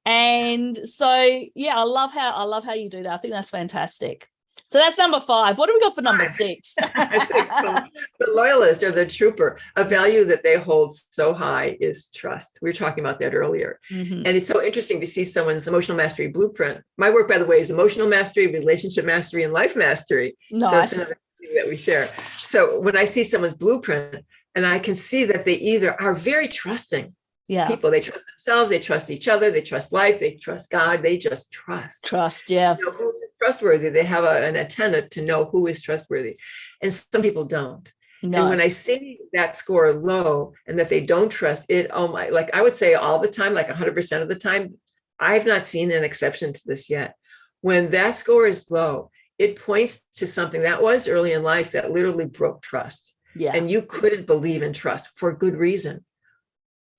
And so, I love how you do that. I think that's fantastic. So that's number 5. What do we got for number 6? 6. The loyalist or the trooper, a value that they hold so high is trust. We were talking about that earlier. And it's so interesting to see someone's emotional mastery blueprint. My work, by the way, is emotional mastery, relationship mastery, and life mastery. Nice. So it's another thing that we share. So when I see someone's blueprint, and I can see that they either are very trusting people, they trust themselves, they trust each other, they trust life, they trust God, they just trust. Yeah. Who is trustworthy? They have an antenna to know who is trustworthy. And some people don't. No. And when I see that score low and that they don't trust it, I would say all the time, 100% of the time, I've not seen an exception to this yet. When that score is low, it points to something that was early in life that literally broke trust. Yeah. And you couldn't believe in trust for good reason,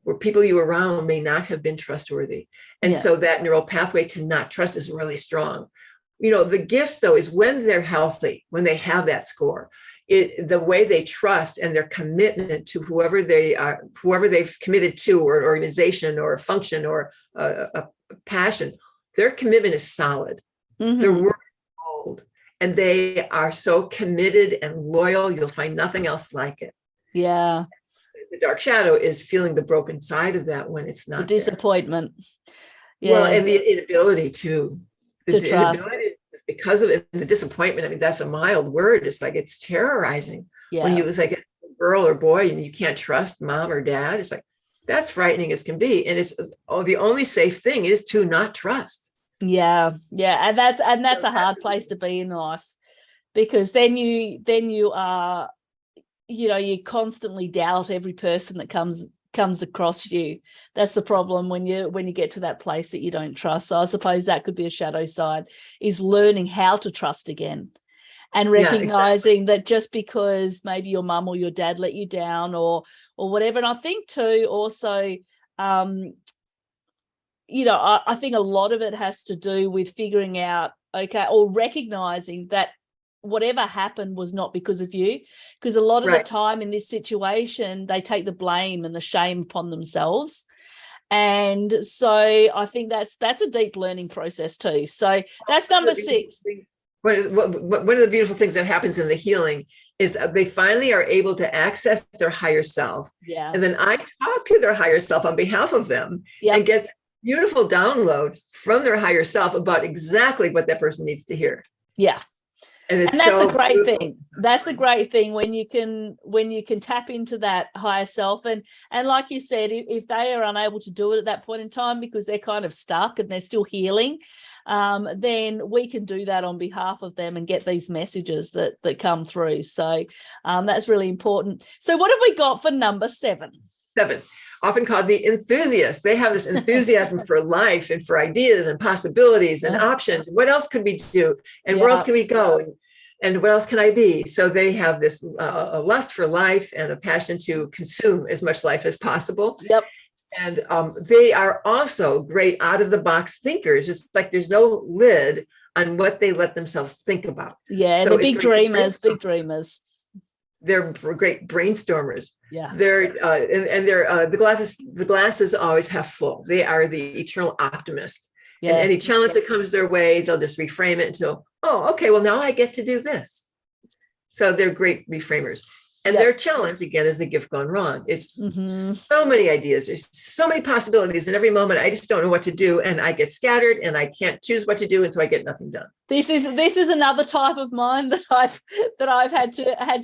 where people you were around may not have been trustworthy. And so that neural pathway to not trust is really strong. The gift, though, is when they're healthy, when they have that score, the way they trust and their commitment to whoever they've committed to, or an organization or a function or a passion, their commitment is solid. Their word is bold. And they are so committed and loyal, you'll find nothing else like it. Yeah. The dark shadow is feeling the broken side of that when it's not the disappointment. Yeah. Well, and the inability to trust. Because of it, the disappointment. I mean, that's a mild word. It's it's terrorizing. Yeah. When it's a girl or boy and you can't trust mom or dad, it's that's frightening as can be. And it's the only safe thing is to not trust. Yeah. And that's a hard place to be in life, because then you are, you constantly doubt every person that comes across you. That's the problem when you get to that place that you don't trust. So I suppose that could be a shadow side, is learning how to trust again, and recognizing that just because maybe your mum or your dad let you down or whatever. And I think too, also, I think a lot of it has to do with figuring out, or recognizing that whatever happened was not because of you, because a lot of the time in this situation, they take the blame and the shame upon themselves. And so I think that's a deep learning process too. So that's number 6. One of the beautiful things that happens in the healing is they finally are able to access their higher self. Yeah. And then I talk to their higher self on behalf of them and get beautiful download from their higher self about exactly what that person needs to hear. Yeah. And that's so the great beautiful. thing. That's the great thing when you can tap into that higher self. And like you said, if they are unable to do it at that point in time because they're kind of stuck and they're still healing, then we can do that on behalf of them and get these messages that come through. So that's really important. So what have we got for number 7? 7, often called the enthusiast. They have this enthusiasm for life and for ideas and possibilities and options. What else could we do? And where else can we go? And what else can I be? So they have this a lust for life and a passion to consume as much life as possible. Yep. And they are also great out-of-the-box thinkers. It's like there's no lid on what they let themselves think about. Yeah, so they're big dreamers. They're great brainstormers. Yeah. They're the glasses always half full. They are the eternal optimist. Yeah. And any challenge that comes their way, they'll just reframe it until, oh, okay, well, now I get to do this. So they're great reframers. And their challenge, again, is the gift gone wrong. It's so many ideas. There's so many possibilities. And every moment, I just don't know what to do. And I get scattered and I can't choose what to do. And so I get nothing done. This is another type of mind that I've had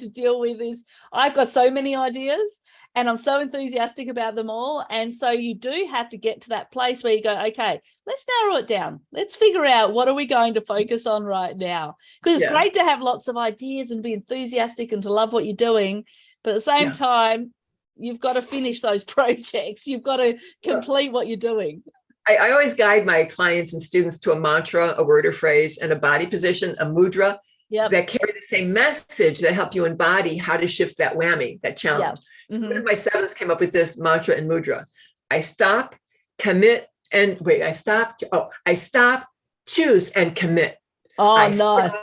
to deal with. Is I've got so many ideas and I'm so enthusiastic about them all. And so you do have to get to that place where you go, okay, let's narrow it down. Let's figure out what are we going to focus on right now? Because it's great to have lots of ideas and be enthusiastic and to love what you're doing. But at the same time, you've got to finish those projects. You've got to complete what you're doing. I always guide my clients and students to a mantra, a word or phrase, and a body position, a mudra, that carry the same message that help you embody how to shift that whammy, that challenge. So one of my 7s came up with this mantra and mudra. I stop, commit, and wait, I stop, choose, and commit. Oh, nice. Stop,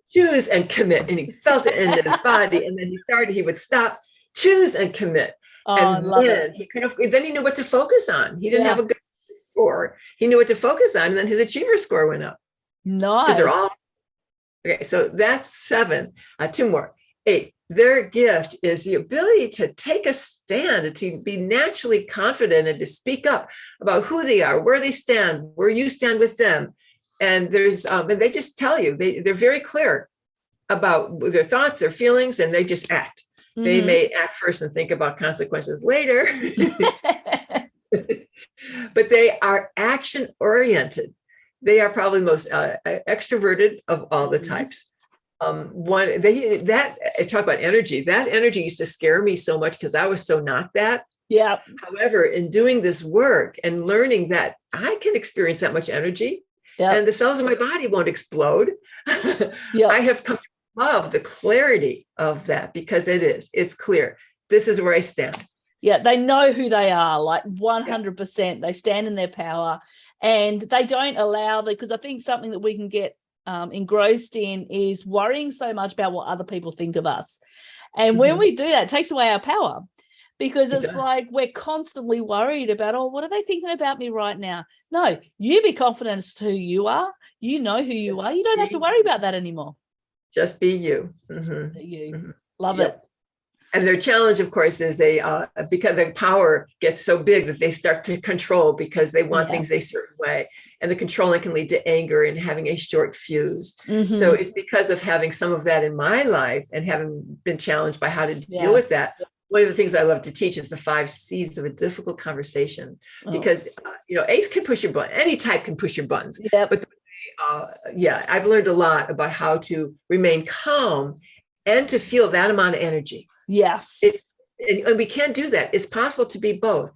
choose, and commit. And he felt it in his body. And then he would stop, choose, and commit. Oh, and love then it. He knew what to focus on. He didn't have a good score. He knew what to focus on. And then his achiever score went up. Nice. Because they're all okay. So that's 7. 2 more. 8. Their gift is the ability to take a stand, to be naturally confident and to speak up about who they are, where they stand, where you stand with them. And there's, and they just tell you, they're very clear about their thoughts, their feelings, and they just act. They may act first and think about consequences later, but they are action oriented. They are probably the most extroverted of all the types. I talk about energy. That energy used to scare me so much because I was so not that. Yeah. However, in doing this work and learning that I can experience that much energy and the cells in my body won't explode, I have come to love the clarity of that because it's clear. This is where I stand. Yeah, they know who they are, like 100%. They stand in their power and they don't allow because I think something that we can get engrossed in is worrying so much about what other people think of us. And when we do that, it takes away our power because it's like we're constantly worried about, oh, what are they thinking about me right now? No, you be confident as to who you are. You know who you are. You don't have to worry about that anymore. Just be you. Love it. And their challenge, of course, is because the power gets so big that they start to control because they want things a certain way. And the controlling can lead to anger and having a short fuse. So it's because of having some of that in my life and having been challenged by how to deal with that. One of the things I love to teach is the 5 C's of a difficult conversation, because, Ace can push your button. Any type can push your buttons. But I've learned a lot about how to remain calm and to feel that amount of energy. Yeah. And we can't do that. It's possible to be both,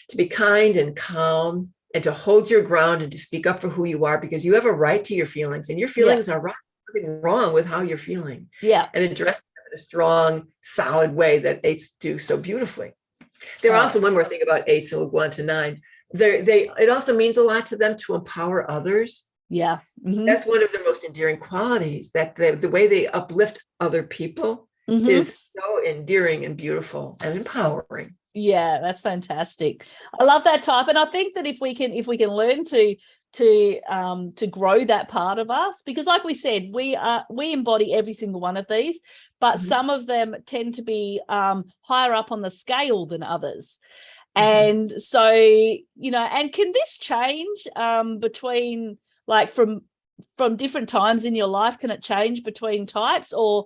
to be kind and calm and to hold your ground and to speak up for who you are, because you have a right to your feelings and your feelings are right. Nothing wrong with how you're feeling. Yeah. And address them in a strong, solid way that 8s do so beautifully. There are also one more thing about 8s, and we'll go on to 9. It also means a lot to them to empower others. Yeah. That's one of their most endearing qualities, that the way they uplift other people is so endearing and beautiful and empowering. Yeah, that's fantastic. I love that type. And I think that if we can learn to grow that part of us, because like we said, we embody every single one of these, but some of them tend to be higher up on the scale than others. And so, and can this change between like from from different times in your life, can it change between types, or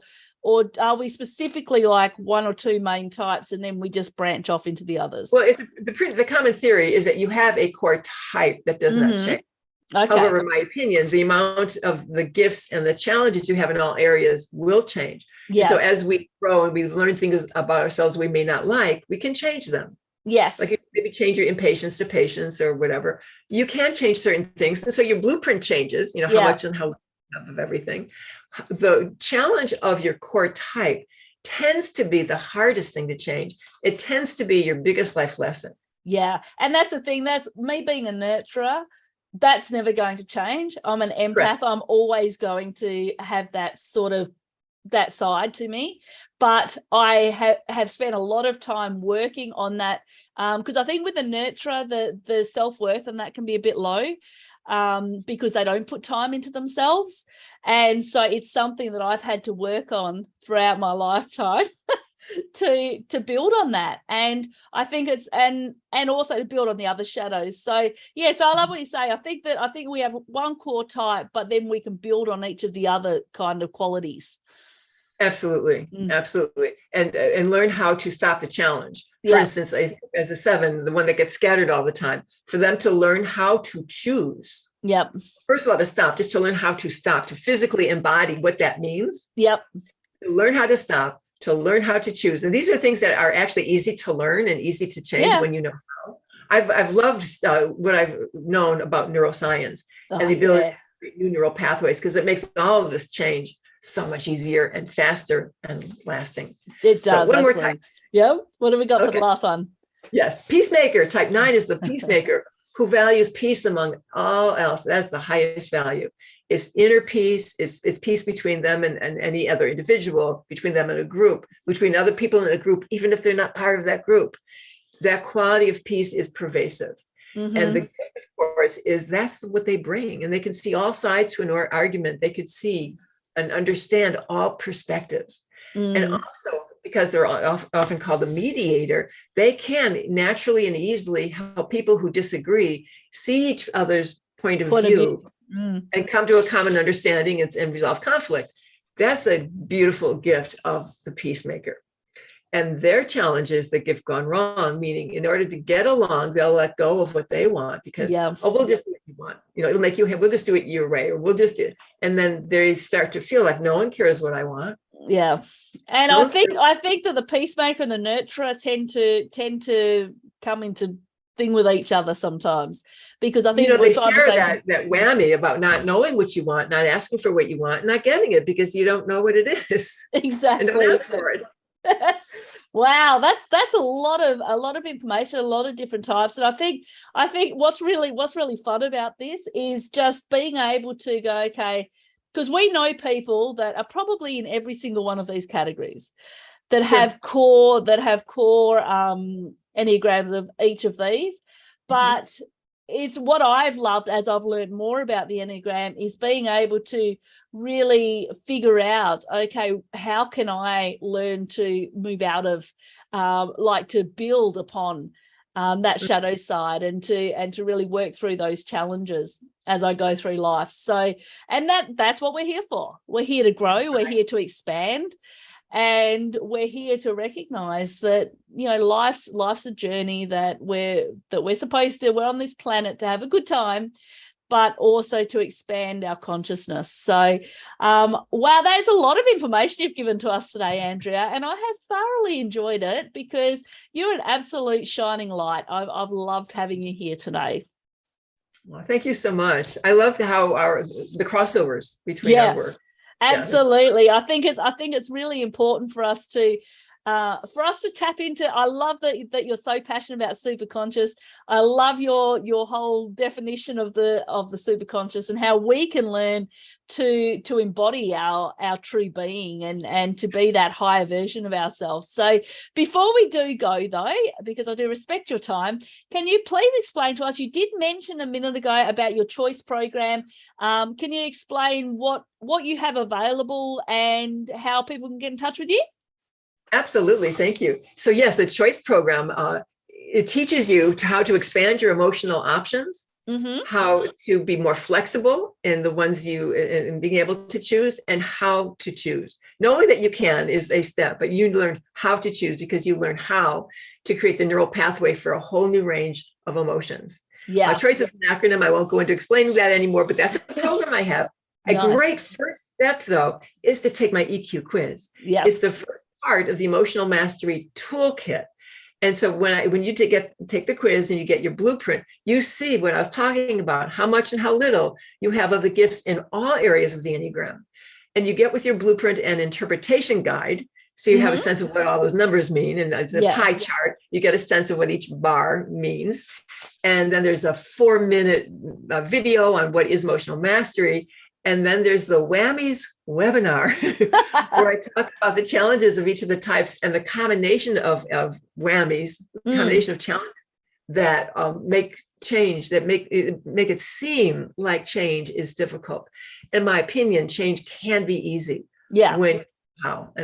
are we specifically like one or two main types and then we just branch off into the others? Well, the common theory is that you have a core type that does not change. Okay. However, in my opinion, the amount of the gifts and the challenges you have in all areas will change. Yeah. So as we grow and we learn things about ourselves we may not like, we can change them. Yes. Like, if you maybe change your impatience to patience or whatever, you can change certain things. And so your blueprint changes, how much and how of everything. The challenge of your core type tends to be the hardest thing to change. It tends to be your biggest life lesson. Yeah. And that's the thing. That's me being a nurturer. That's never going to change. I'm an empath. Correct. I'm always going to have that side to me. But I have spent a lot of time working on that, because I think with the nurturer, the self-worth and that can be a bit low, because they don't put time into themselves. And so it's something that I've had to work on throughout my lifetime to build on that. And I think it's and also to build on the other shadows. So yes, I love what you say. I think we have one core type, but then we can build on each of the other kind of qualities. Absolutely. Absolutely. And learn how to stop the challenge. For instance, as a 7, the one that gets scattered all the time, for them to learn how to choose. Yep. First of all, to stop, just to learn how to stop, to physically embody what that means. Yep. To learn how to stop, to learn how to choose. And these are things that are actually easy to learn and easy to change when you know how. I've loved what I've known about neuroscience and the ability to create new neural pathways, because it makes all of this change so much easier and faster and lasting. It does. So one more time. Yeah. What have we got for the last one? Yes. Peacemaker. Type 9 is the peacemaker who values peace among all else. That's the highest value. It's inner peace. It's peace between them and any other individual, between them and a group, between other people in a group, even if they're not part of that group. That quality of peace is pervasive. And the gift, of course, is that's what they bring. And they can see all sides to an argument. They could see and understand all perspectives. And also, because they're often called the mediator, they can naturally and easily help people who disagree see each other's point of view and come to a common understanding and resolve conflict. That's a beautiful gift of the peacemaker. And their challenge is that gift gone wrong, meaning in order to get along, they'll let go of what they want because, we'll just do what you want. It'll make you, we'll just do it your way, or we'll just do it. And then they start to feel like no one cares what I want. Yeah. And I think that the peacemaker and the nurturer tend to come into thing with each other sometimes, because I think they share that whammy about not knowing what you want, not asking for what you want, not getting it because you don't know what it is. Exactly. And don't ask for it. Wow, that's a lot of information, a lot of different types. And I think what's really fun about this is just being able to go, okay, because we know people that are probably in every single one of these categories that have core Enneagrams of each of these. But it's what I've loved as I've learned more about the Enneagram is being able to really figure out, okay, how can I learn to move out of, to build upon that shadow side and to really work through those challenges as I go through life. So, and that's what we're here for. We're here to grow. We're here to expand. And we're here to recognize that, life's a journey that we're on this planet to have a good time, but also to expand our consciousness. So, wow, there's a lot of information you've given to us today, Andrea, and I have thoroughly enjoyed it because you're an absolute shining light. I've loved having you here today. Well, thank you so much. I love how the crossovers between our work. Absolutely. I think it's really important for us to tap into. I love that you're so passionate about superconscious. I love your whole definition of the superconscious and how we can learn to embody our true being and to be that higher version of ourselves. So before we do go though, because I do respect your time, can you please explain to us, you did mention a minute ago about your choice program. Can you explain what you have available and how people can get in touch with you? Absolutely. Thank you. So yes, the choice program, it teaches you how to expand your emotional options how to be more flexible in the ones in being able to choose, and how to choose. Knowing that you can is a step, but you learn how to choose because you learn how to create the neural pathway for a whole new range of emotions. Yeah. Choice is an acronym. I won't go into explaining that anymore, but that's a program I have. A great first step, though, is to take my EQ quiz. Yeah. It's the first part of the emotional mastery toolkit. And so when you take the quiz and you get your blueprint, you see what I was talking about, how much and how little you have of the gifts in all areas of the Enneagram. And you get with your blueprint and interpretation guide. So you have a sense of what all those numbers mean. And the pie chart, you get a sense of what each bar means. And then there's a 4-minute video on what is emotional mastery. And then there's the Whammies webinar where I talk about the challenges of each of the types and the combination of whammies, combination of challenges that make change, that make it seem like change is difficult. In my opinion, change can be easy. Yeah. And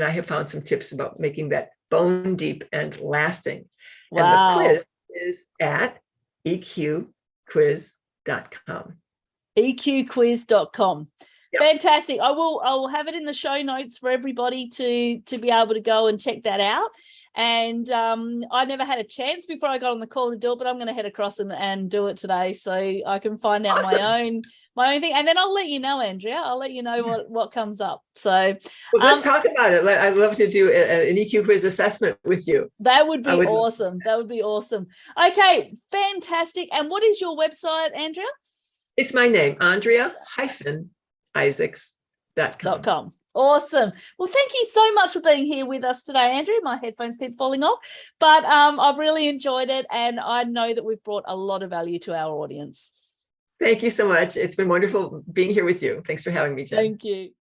I have found some tips about making that bone deep and lasting. Wow. And the quiz is at eqquiz.com. eqquiz.com. Yep. Fantastic. I will have it in the show notes for everybody to be able to go and check that out. And I never had a chance before I got on the call to do it, but I'm going to head across and do it today so I can find out my own thing. And then I'll let you know, Andrea. I'll let you know what comes up. So let's talk about it. I'd love to do an EQ quiz assessment with you. That would be awesome. That would be awesome. Okay, fantastic. And what is your website, Andrea? It's my name, Andrea-Isaacs.com. Awesome. Well, thank you so much for being here with us today, Andrea. My headphones keep falling off, but I've really enjoyed it, and I know that we've brought a lot of value to our audience. Thank you so much. It's been wonderful being here with you. Thanks for having me, Jen. Thank you.